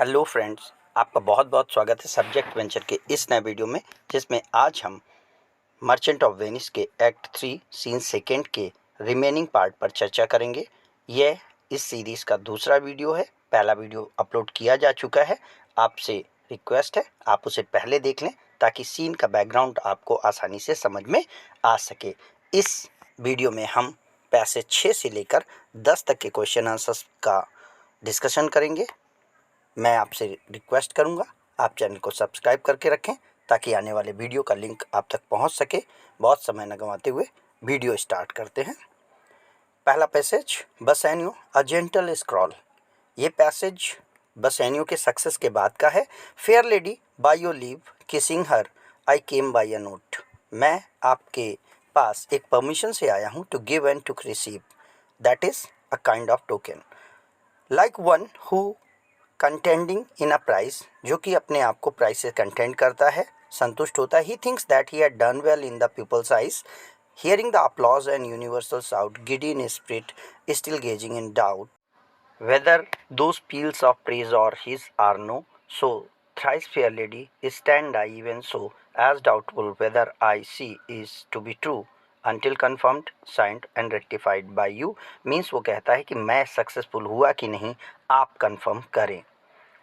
Hello friends, आपका बहुत बहुत स्वागत है सब्जेक्ट वेंचर के इस नए वीडियो में, जिसमें आज हम मर्चेंट ऑफ वेनिस के एक्ट 3 सीन सेकेंड के रिमेनिंग पार्ट पर चर्चा करेंगे। यह इस सीरीज़ का दूसरा वीडियो है। पहला वीडियो अपलोड किया जा चुका है। आपसे रिक्वेस्ट है आप उसे पहले देख लें ताकि सीन का बैकग्राउंड आपको आसानी से समझ में आ सके। इस वीडियो में हम पैसेज 6 से लेकर 10 तक के क्वेश्चन आंसर्स का डिस्कशन करेंगे। मैं आपसे रिक्वेस्ट करूंगा आप चैनल को सब्सक्राइब करके रखें ताकि आने वाले वीडियो का लिंक आप तक पहुंच सके। बहुत समय न गंवाते हुए वीडियो स्टार्ट करते हैं। पहला passage, Bassanio a gentle scroll. ये पैसेज बसैनियो के सक्सेस के बाद का है। Fair lady by your leave kissing her I came by a note. मैं आपके पास एक परमिशन से आया हूँ to give and to receive, that is a kind of token. Like one who contending in a prize, जो कि अपने आप को प्राइस से कंटेंट करता है, संतुष्ट होता है। He thinks that he had done well in the people's eyes, hearing the applause and universal shout, giddy in spirit, still gazing in doubt whether those peals of praise or his are no. So thrice fair lady, stand I even so, as doubtful whether I see is to be true, until confirmed, signed and rectified by you. Means वो कहता है कि मैं successful हुआ कि नहीं, आप confirm करें।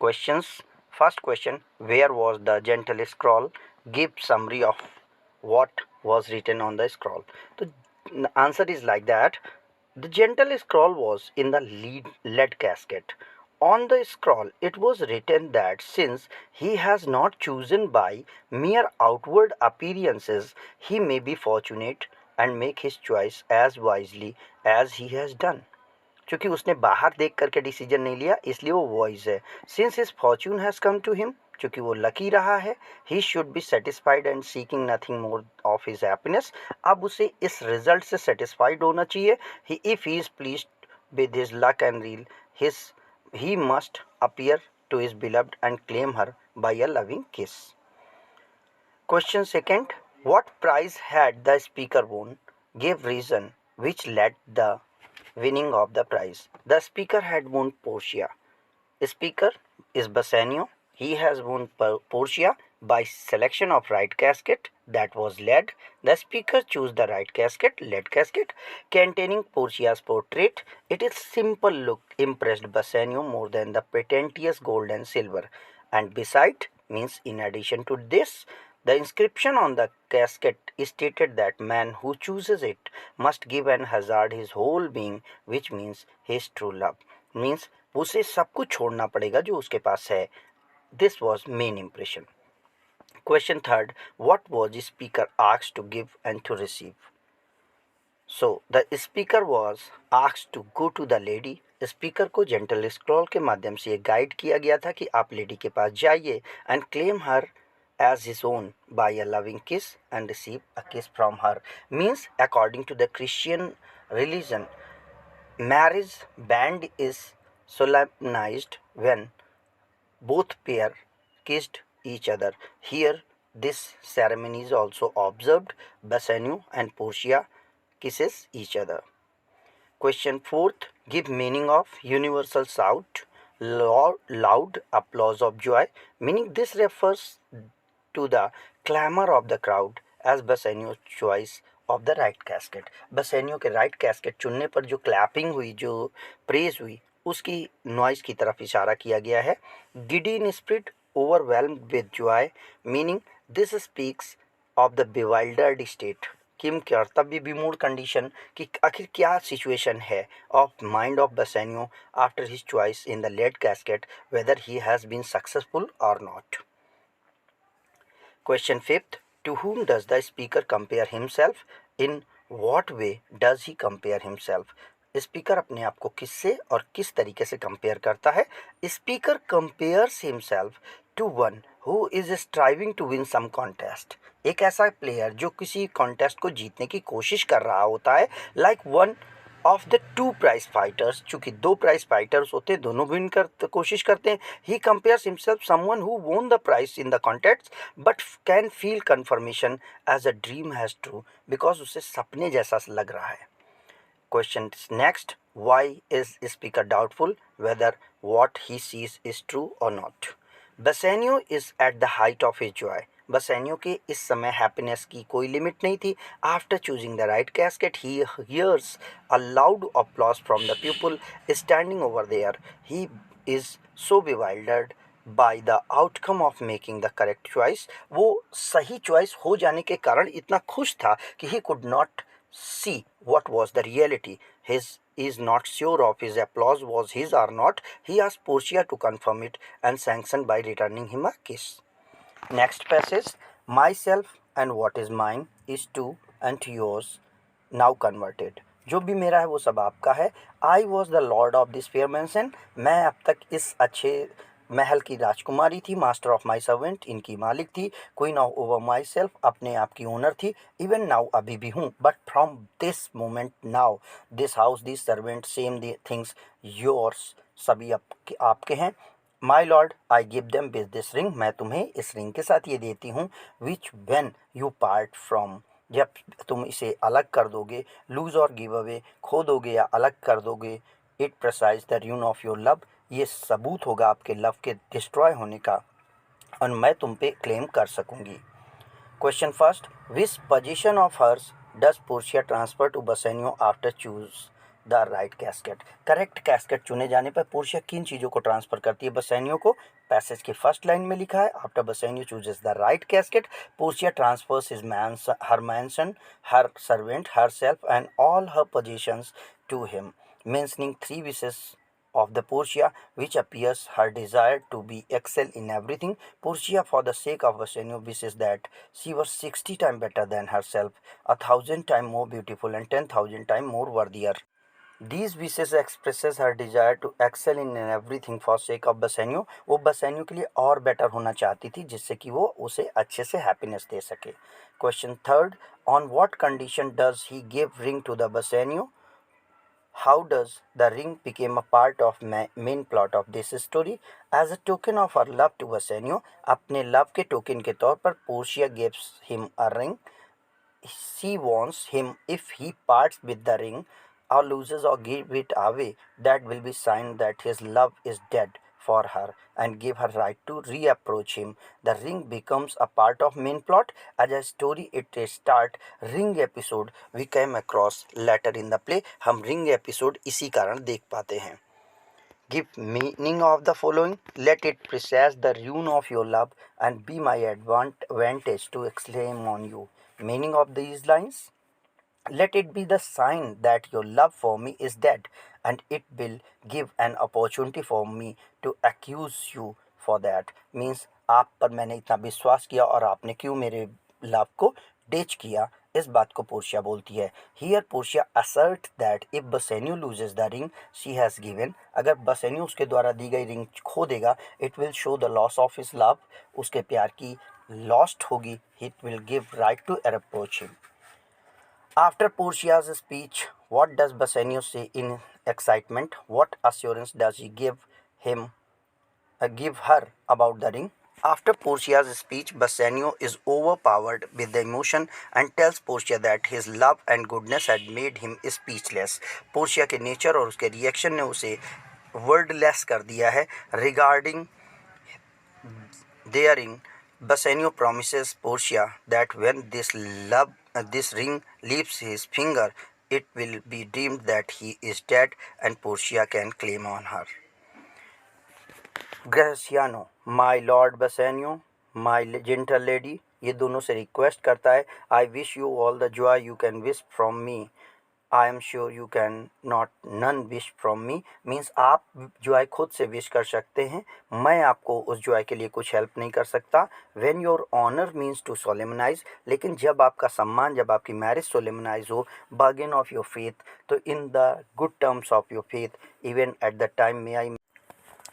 Questions, first question, where was the gentle scroll, give summary of what was written on the scroll. The answer is like that. The gentle scroll was in the lead casket. On the scroll, it was written that since he has not chosen by mere outward appearances, he may be fortunate and make his choice as wisely as he has done. क्योंकि उसने बाहर देख करके decision नहीं लिया, इसलिए वो voice है। Since his fortune has come to him, क्योंकि वो लकी रहा है, he should be satisfied and seeking nothing more of his happiness. अब उसे इस रिजल्ट से सेटिस्फाइड होना चाहिए। He if he is pleased with his luck and real his, he must appear to his beloved and claim her by a loving kiss. Question second, what prize had the speaker won, give reason which led the winning of the prize. The speaker had won Portia. Speaker is Bassanio. He has won Portia by selection of right casket that was lead. The speaker chose the right casket, lead casket, containing Portia's portrait. It is simple look impressed Bassanio more than the pretentious gold and silver. And beside, means in addition to this, the inscription on the casket stated that man who chooses it must give and hazard his whole being, which means his true love. Means उसे सब कुछ छोड़ना पड़ेगा जो उसके पास है. This was main impression. Question third, what was the speaker asked to give and to receive? So the speaker was asked to go to the lady. Speaker को gentle scroll के माध्यम से गाइड किया गया था कि आप लेडी के पास जाइए and claim her as his own by a loving kiss and receive a kiss from her. Means according to the Christian religion, marriage band is solemnized when both pair kissed each other. Here this ceremony is also observed. Bassanio and Portia kisses each other. Question fourth, give meaning of universal shout, loud applause of joy. Meaning this refers to the clamor of the crowd as Bassanio's choice of the right casket. बसेनियो के right casket चुनने पर जो clapping हुई, जो praise हुई, उसकी noise की तरफ इशारा किया गया है. Giddy in spirit, overwhelmed with joy. Meaning this speaks of the bewildered state. किम कर्तव्य विमूढ़ कंडीशन कि आखिर क्या सिचुएशन है of mind of Bassanio after his choice in the lead casket, whether he has been successful और not. Question fifth, to whom does the speaker compare himself? In what way does he compare himself? Speaker अपने आप को किससे और किस तरीके से compare करता है? Speaker compares himself to one who is striving to win some contest. एक ऐसा प्लेयर जो किसी कॉन्टेस्ट को जीतने की कोशिश कर रहा होता है. Like one of the two prize fighters, चूँकि दो प्राइज फाइटर्स होते हैं, दोनों विन कर कोशिश करते हैं. He compares himself someone who won the prize in the contest but can feel confirmation as a dream has true, because उसे सपने जैसा लग रहा है. Question next, why is speaker doubtful whether what he sees is true or not. Bassanio is at the height of his joy. बसेनियो के इस समय happiness की कोई लिमिट नहीं थी. After choosing the right casket he hears a loud applause from the people standing over there. He is so bewildered by the outcome of making the correct choice. वो सही choice हो जाने के कारण इतना खुश था कि he could not see what was the reality. His is not sure of his applause was his or not. He asked Portia to confirm it and sanctioned by returning him a kiss. Next passage. Myself and what is mine is too and yours now converted. जो भी मेरा है वो सब आपका है. I was the lord of this fair mansion. मैं अब तक इस अच्छे महल की राजकुमारी थी. मास्टर ऑफ माई सर्वेंट, इनकी मालिक थी. Queen of over my self, अपने आप की ओनर थी. इवन नाउ, अभी भी हूँ. But from this moment now, this house, this servant, same the things yours, सभी आपके हैं. My lord, I give them with this ring, मैं तुम्हें इस रिंग के साथ ये देती हूँ. विच व्हेन यू पार्ट फ्रॉम, जब तुम इसे अलग कर दोगे. लूज और गिव अवे, खो दोगे या अलग कर दोगे. It precise the ruin of your love, ये सबूत होगा आपके लव के डिस्ट्रॉय होने का, और मैं तुम पे क्लेम कर सकूंगी. Question first. Which position of hers does Portia transfer to Bassanio after choose the right casket. Correct casket चुने जाने पर पोर्शिया किन चीज़ों को ट्रांसफर करती है बसेनियो को. पैसेज की फर्स्ट लाइन में लिखा है, after Bassanio chooses the right casket, Portia transfers her mansion, her servant, her self and all her positions to him, mentioning three wishes of the Portia, which appears her desire to be excel in everything. Portia, for the sake of Bassanio, wishes that she was 60 times better than herself, 1,000 times more beautiful, and 10,000 times more worthier. These wishes expresses her desire to excel in everything for sake of Bassanio. वो Bassanio के लिए और better होना चाहती थी, जिससे कि वो उसे अच्छे से हैप्पीनेस दे सके. Question third. On what condition does he give ring to the Bassanio. How does the ring became a part of main plot of this story? As a token of her love to Bassanio, अपने love के token के तौर पर Portia gives him a ring. She wants him, if he parts with the ring or loses or give it away, that will be sign that his love is dead for her and give her right to reapproach him. The ring becomes a part of main plot. As a story it start ring episode we came across later in the play. हम ring episode इसी कारण देख पाते हैं. Give meaning of the following. Let it presage the ruin of your love and be my advantage to exclaim on you. Meaning of these lines. Let it be the sign that your love for me is dead, and it will give an opportunity for me to accuse you for that. Means आप पर मैंने इतना विश्वास किया और आपने क्यों मेरे लव को डिच किया, इस बात को पोर्शिया बोलती है. Here Portia assert that if Bassanio loses the ring she has given, अगर बसेनियो उसके द्वारा दी गई रिंग खो देगा, it will show the loss of his love, उसके प्यार की लॉस्ट होगी. It will give right to approach him. After Portia's speech, what does Bassanio say in excitement? What assurance does he give her about the ring? After Portia's speech, Bassanio is overpowered with the emotion and tells Portia that his love and goodness had made him speechless. Portia के nature और उसके reaction ने उसे wordless कर दिया है. Regarding their ring, Bassanio promises Portia that when this ring leaves his finger, it will be deemed that he is dead and Portia can claim on her. Graciano, my lord Bassanio, my gentle lady, ये दोनों से request करता है. I wish you all the joy you can wish from me. I am sure you can not none wish from me. Means आप Joy खुद से wish कर सकते हैं, मैं आपको उस जॉय के लिए कुछ हेल्प नहीं कर सकता. When your honor means to solemnize, लेकिन जब आपका सम्मान, जब आपकी मैरिज सोलेमनाइज हो, bargain of your faith, तो in the good terms of your faith, even at the time may I.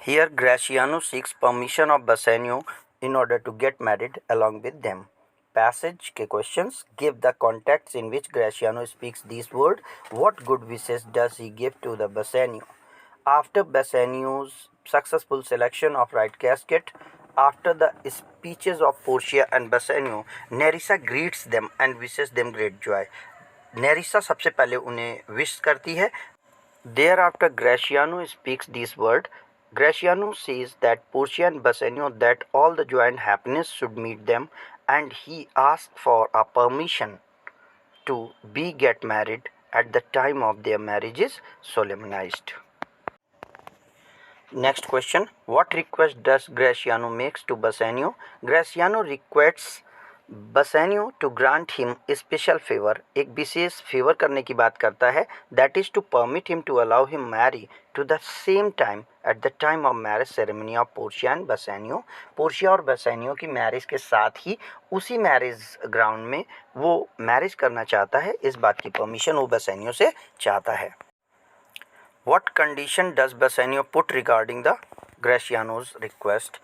Here Graciano seeks permission of Bassanio in order to get married along with them. Passage के questions. Give the context in which Graciano speaks these words. What good wishes does he give to the Bassanio? After Bassanio's successful selection of right casket, after the speeches of Portia and Bassanio, Nerissa greets them and wishes them great joy. Nerissa सबसे पहले उन्हें wish करती है. Thereafter Graciano speaks these words. Graciano says that Portia and Bassanio that all the joy and happiness should meet them, and he asks for a permission to be get married at the time of their marriage is solemnized. Next question. What request does Graciano makes to Bassanio? Graciano requests Bassanio to grant him a special favor. एक विशेष favour करने की बात करता है. That is to permit him to allow him marry to the same time at the time of marriage ceremony of Portia and Bassanio. Portia और Bassanio की marriage के साथ ही उसी मैरिज ग्राउंड में वो मैरिज करना चाहता है. इस बात की परमिशन वो Bassanio से चाहता है. What condition does Bassanio put regarding the Graciano's request?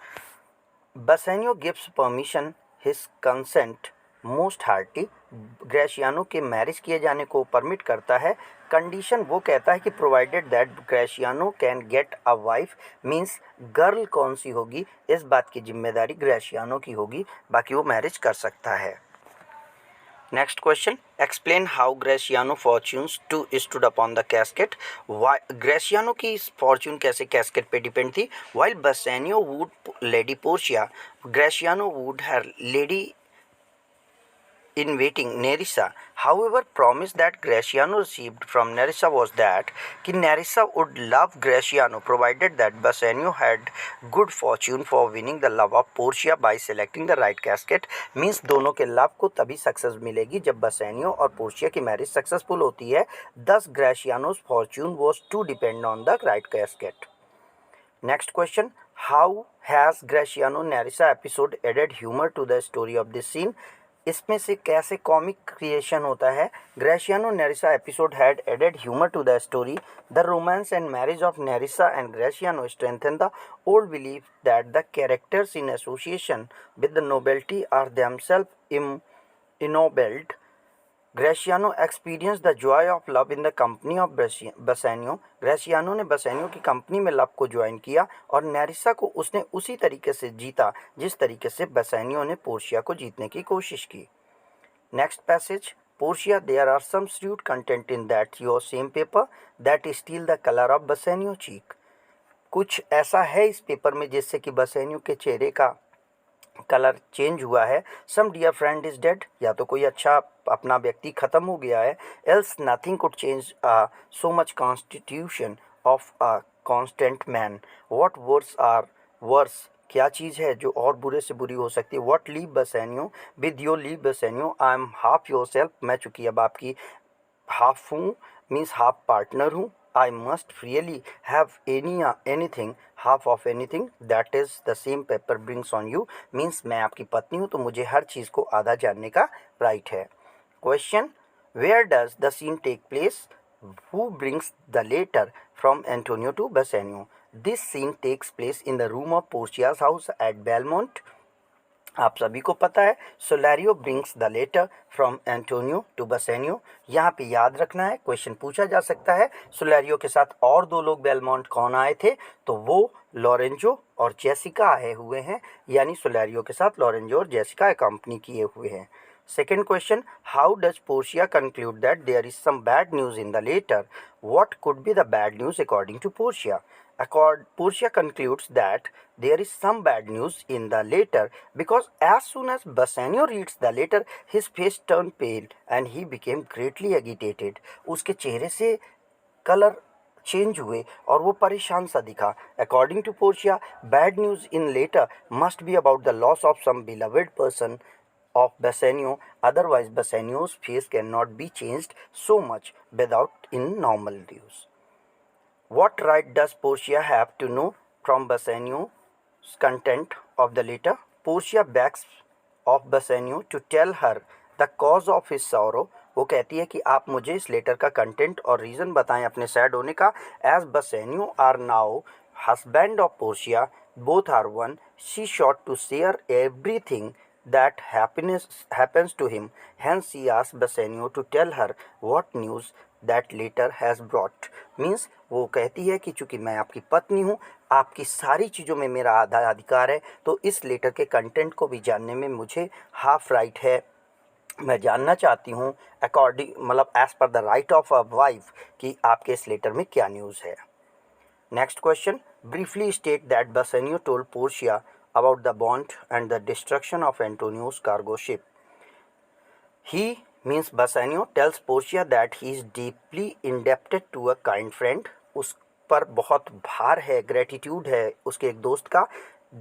Bassanio gives permission, his consent most hearty. Graciano के मैरिज किए जाने को परमिट करता है. कंडीशन वो कहता है कि provided that Gratiano can get a wife, means girl कौन सी होगी इस बात की जिम्मेदारी ग्रेशियानो की होगी, बाकी वो मैरिज कर सकता है. Next question. Explain how Gratiano fortunes to stood upon the casket. Gratiano की फॉर्च्यून कैसे कैस्केट पे डिपेंड थी. While Bassanio wooed lady Portia, Gratiano wooed her lady in waiting Nerissa. However, promise that Graciano received from Nerissa was that कि Nerissa would love Graciano provided that Bassanio had good fortune for winning the love of Portia by selecting the right casket. Means दोनों के love को तभी success मिलेगी जब Bassanio और Portia की marriage successful होती है. Thus Graciano's fortune was to depend on the right casket. Next question. How has Graciano Nerissa episode added humor to the story of this scene? इसमें से कैसे कॉमिक क्रिएशन होता है. Gratiano Nerissa episode had added humour to the story. The romance and marriage of Nerissa and Gratiano strengthen the old belief that the characters in association with the nobility are themselves ennobled. Gratiano experience the joy of love in the company of Bassanio. Gratiano ने Bassanio की company में love को join किया और नेरिसा को उसने उसी तरीके से जीता जिस तरीके से बसेनियो ने पोर्शिया को जीतने की कोशिश की. Next passage. Portia, there are some suit content in that your same paper that steal the colour of Bassanio cheek. कुछ ऐसा है इस पेपर में जिससे कि बसेनियो के चेहरे का कलर चेंज हुआ है. सम डियर फ्रेंड इज डेड, या तो कोई अच्छा अपना व्यक्ति ख़त्म हो गया है. Else nothing could change so much constitution of a constant man. What words are worse, क्या चीज़ है जो और बुरे से बुरी हो सकती है. What leave Bassanio with your leave Bassanio, I am half your self, मैं चूँकि अब आपकी हाफ हूँ, मीन्स हाफ पार्टनर हूँ. I must really have anything, half of anything that is the same paper brings on you. Means मैं आपकी पत्नी हूँ तो मुझे हर चीज़ को आधा जानने का राइट है. Question. Where does the scene take place? Who brings the letter from Antonio to Bassanio? This scene takes place in the room of Portia's house at Belmont. आप सभी को पता है Salerio brings the letter from Antonio to Bassanio. यहाँ पे याद रखना है, क्वेश्चन पूछा जा सकता है सोलारियो के साथ और दो लोग बेलमोंट कौन आए थे, तो वो लॉरेंजो और जेसिका आए हुए हैं, यानी सोलारियो के साथ लॉरेंजो और जेसिका अकम्पनी किए हुए हैं. Second question. How does Portia conclude that there is some bad news in the letter? What could be the bad news according to Portia? Portia concludes that there is some bad news in the letter because as soon as Bassanio reads the letter, his face turned pale and he became greatly agitated. उसके चेहरे से colour change हुए और वो परेशान सा दिखा. According to Portia, bad news in letter must be about the loss of some beloved person of Bassanio. Otherwise Bassanio's face cannot be changed so much without in normal use. What right does Portia have to know from Bassanio's content of the letter? Portia begs of Bassanio to tell her the cause of his sorrow. वो कहती है कि आप मुझे इस letter का content और reason बताएं अपने सैड होने का. As Bassanio are now husband of Portia, both are one. She sought to share everything that happens to him. Hence she asked Bassanio to tell her what news that letter has brought. Means वो कहती है कि चूँकि मैं आपकी पत्नी हूँ, आपकी सारी चीज़ों में मेरा आधा अधिकार है, तो इस लेटर के कंटेंट को भी जानने में मुझे हाफ राइट है. मैं जानना चाहती हूँ अकॉर्डिंग मतलब as per the right of a wife कि आपके इस लेटर में क्या न्यूज़ है. Next question. briefly state that Bassanio told Portia about the bond and the destruction of Antonio's cargo ship. He, means Bassanio, tells Portia that he is deeply indebted to a kind friend. उस पर बहुत भार है, gratitude है उसके एक दोस्त का.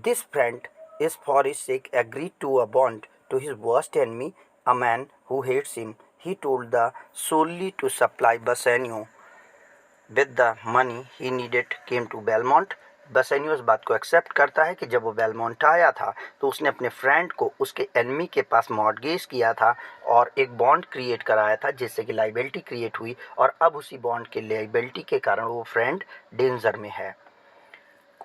This friend is for his sake agreed to a bond to his worst enemy, a man who hates him. He told the solely to supply Bassanio with the money he needed came to Belmont. बसेनियो इस बात को accept करता है कि जब वो Belmont आया था तो उसने अपने फ्रेंड को उसके एनिमी के पास मॉर्गेज किया था और एक बॉन्ड क्रिएट कराया था जिससे कि लाइबिलिटी क्रिएट हुई और अब उसी बॉन्ड के लाइबिलिटी के कारण वो फ्रेंड डेंजर में है.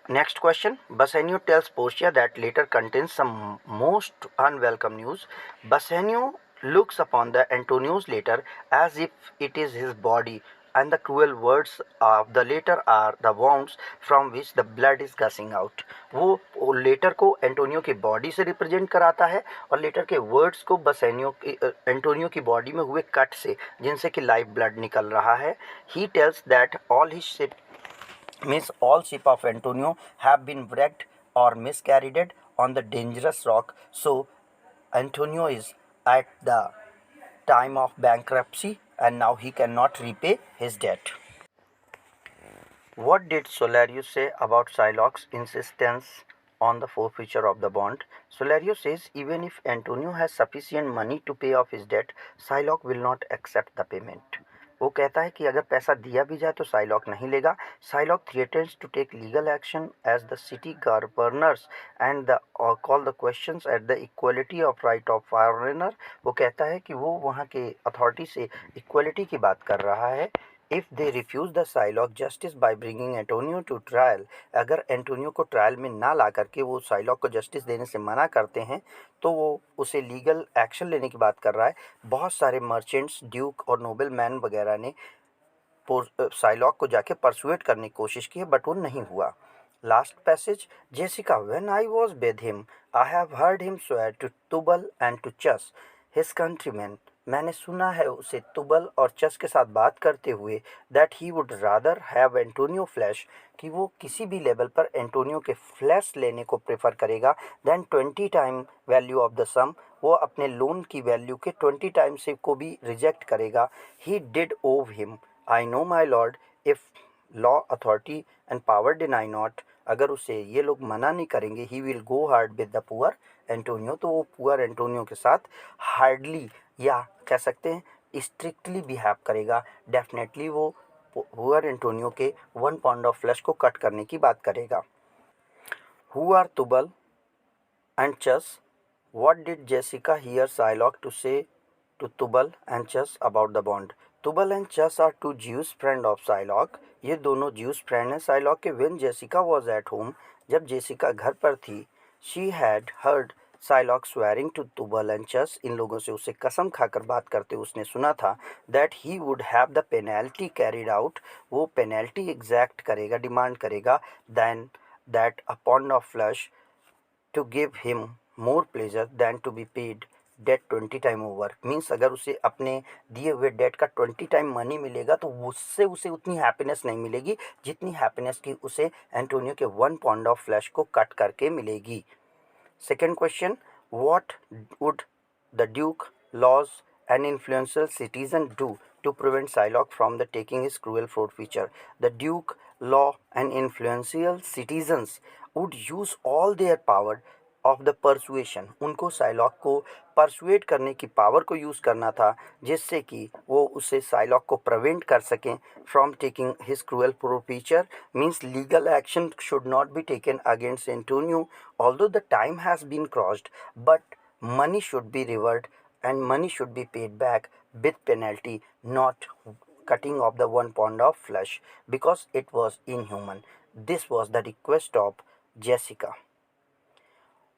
Next question. Bassanio tells Portia that letter contains some most unwelcome news. Bassanio looks upon the Antonio's letter as if it is his body, and the cruel words of the letter are the wounds from which the blood is gushing out. वो letter को Antonio की body से represent कराता है और letter के words को Antonio की बॉडी में हुए कट से जिनसे कि लाइव ब्लड निकल रहा है. He tells that all ship of Antonio have been wrecked or miscarried on the dangerous rock. So Antonio is at the time of bankruptcy and now he cannot repay his debt. What did Solarius say about Shylock's insistence on the forfeiture of the bond? Solarius says even if Antonio has sufficient money to pay off his debt, Shylock will not accept the payment. वो कहता है कि अगर पैसा दिया भी जाए तो साइलॉक नहीं लेगा. Shylock threatens to take legal action as the city governors and the call the questions at the equality of right of foreigner. वो कहता है कि वो वहाँ के अथॉरिटी से इक्वलिटी की बात कर रहा है. If they refuse the Shylock justice by bringing Antonio to trial, अगर एंटोनियो को ट्रायल में ना ला करके वो साइलॉक को जस्टिस देने से मना करते हैं तो वो उसे लीगल एक्शन लेने की बात कर रहा है. बहुत सारे मर्चेंट्स, ड्यूक और नोबल मैन वगैरह ने साइलॉक को जाके परसुएट करने की कोशिश की है बट वो नहीं हुआ. Last passage. Jessica, when I was with him I have heard him swear to Tubal and to Chus his countryman. मैंने सुना है उसे तुबल और चस के साथ बात करते हुए that he would rather have Antonio flash, कि वो किसी भी लेवल पर एंटोनियो के फ्लैश लेने को प्रेफर करेगा than 20 time value of the sum. वो अपने लोन की वैल्यू के 20 टाइम से को भी रिजेक्ट करेगा. ही डिड ओव him, I know my lord, if law authority and power deny not. अगर उसे ये लोग मना नहीं करेंगे he will go hard with the poor Antonio, तो वो पुअर एंटोनियो के साथ हार्डली या कह सकते हैं स्ट्रिक्टली बिहेव करेगा. डेफिनेटली वो पुअर एंटोनियो के 1 पाउंड ऑफ फ्लैश को कट करने की बात करेगा. Who are Tubal and Chus? What did Jessica hear Shylock to say to Tubal and Chus about the bond? Tubal and Chus are two Jews friend of Shylock. ये दोनों Jews friend हैं Shylock के. When Jessica was at home, जब जेसिका घर पर थी, she had heard Psylocke swearing to Tubal and Chus, इन लोगों से उसे कसम खाकर बात करते उसने सुना था that he would have the penalty carried out, वो पेनल्टी एग्जैक्ट करेगा, डिमांड करेगा then that a pound of flesh to give him more pleasure than to be paid debt 20 time over. Means अगर उसे अपने दिए हुए डेट का 20 time money मिलेगा तो उससे उसे उतनी हैप्पीनेस नहीं मिलेगी जितनी हैप्पीनेस की उसे एंटोनियो के 1 पाउंड ऑफ फ्लैश को कट करके मिलेगी. Second question. What would the Duke, laws, and influential citizen do to prevent Shylock from the taking his cruel forfeiture? The Duke, law, and influential citizens would use all their power of the persuasion. उनको Psylocke को persuade करने की power को use करना था जिससे कि वो उसे साइलॉक को प्रिवेंट कर सकें from taking his cruel forfeiture. Means legal action should not be taken against Antonio although the time has been crossed, but money should be reversed and money should be paid back with penalty, not cutting off the 1 pound of flesh because it was inhuman. This was the request of Jessica.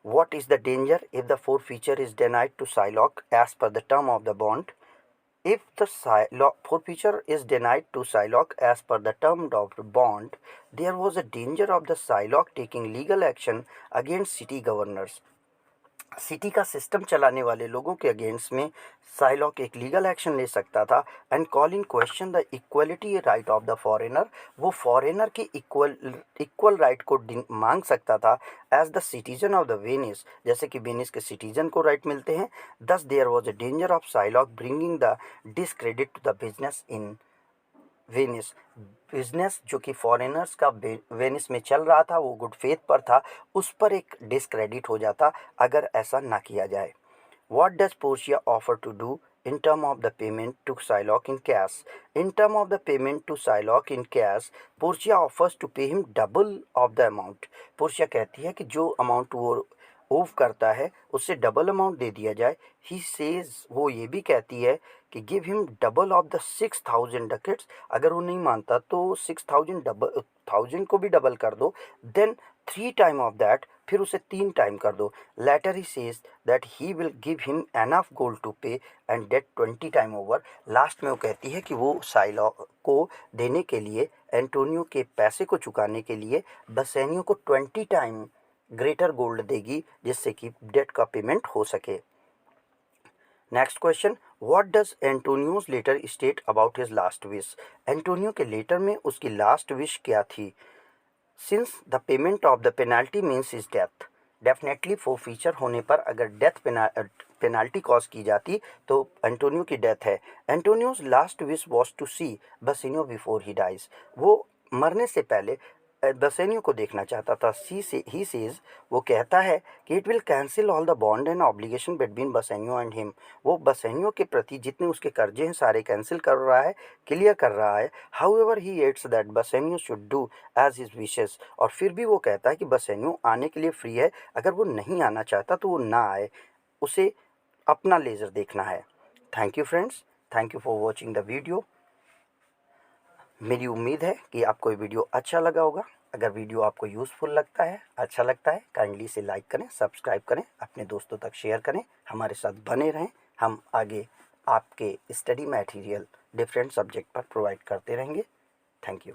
What is the danger if the forfeiture is denied to Shylock as per the term of the bond? If the forfeiture is denied to Shylock as per the term of the bond, there was a danger of the Shylock taking legal action against city governors. City का system चलाने वाले लोगों के against में Psylocke एक legal action ले सकता था and call in question the equality right of the foreigner. वो फॉरेनर की इक्वल राइट को मांग सकता था as the citizen of the Venice, जैसे कि वेनिस के सिटीजन को राइट मिलते हैं। Thus there was a danger of Shylock bringing the discredit to the business in Venice. Business जो कि फॉरेनर्स का वेनिस में चल रहा था, वो गुड फेथ पर था, उस पर एक डिसक्रेडिट हो जाता अगर ऐसा ना किया जाए। What does Portia offer to do in term of the payment to Psylocke in cash? In term of the payment to Psylocke in cash, Portia offers to pay him double of the amount. Portia कहती है कि जो amount वो ओव करता है उससे double amount दे दिया जाए। ही सेज, वो ये भी कहती है कि give him double of the 6,000 dacoits. अगर वो नहीं मानता तो 6,000 डबल, 1000 को भी डबल कर दो, देन 3 टाइम ऑफ दैट, फिर उसे 3 टाइम कर दो। Letter he says that he will give him enough gold to pay and debt 20 time over. Last में वो कहती है कि वो साइलॉक को देने के लिए, एंटोनियो के पैसे को चुकाने के लिए बसेनियो को 20 टाइम ग्रेटर गोल्ड देगी, जिससे कि डेट का पेमेंट हो सके। Next question, what does Antonio's letter state about his last wish? Antonio के लेटर में उसकी लास्ट विश क्या थी? Since the payment of the penalty means is death, definitely forfeiture होने पर अगर डेथ पेनाल्टी कॉज की जाती तो एंटोनियो की डेथ है। Antonio's last wish was to see Bassanio before he dies. वो मरने से पहले बसेनियो को देखना चाहता था। ही सेज, वो कहता है कि it will cancel all the bond and obligation between Bassanio and him. वो बसेनियो के प्रति जितने उसके कर्जे हैं सारे कैंसिल कर रहा है, क्लियर कर रहा है। However he adds that Bassanio should do as his wishes. और फिर भी वो कहता है कि बसेनियो आने के लिए फ्री है, अगर वो नहीं आना चाहता तो वो ना आए, उसे अपना लेज़र देखना है। Thank you friends, thank you for watching the video. मेरी उम्मीद है कि आपको ये वीडियो अच्छा लगा होगा। अगर वीडियो आपको यूज़फुल लगता है, अच्छा लगता है, काइंडली इसे लाइक करें, सब्सक्राइब करें, अपने दोस्तों तक शेयर करें, हमारे साथ बने रहें। हम आगे आपके स्टडी मटेरियल डिफरेंट सब्जेक्ट पर प्रोवाइड करते रहेंगे। Thank you.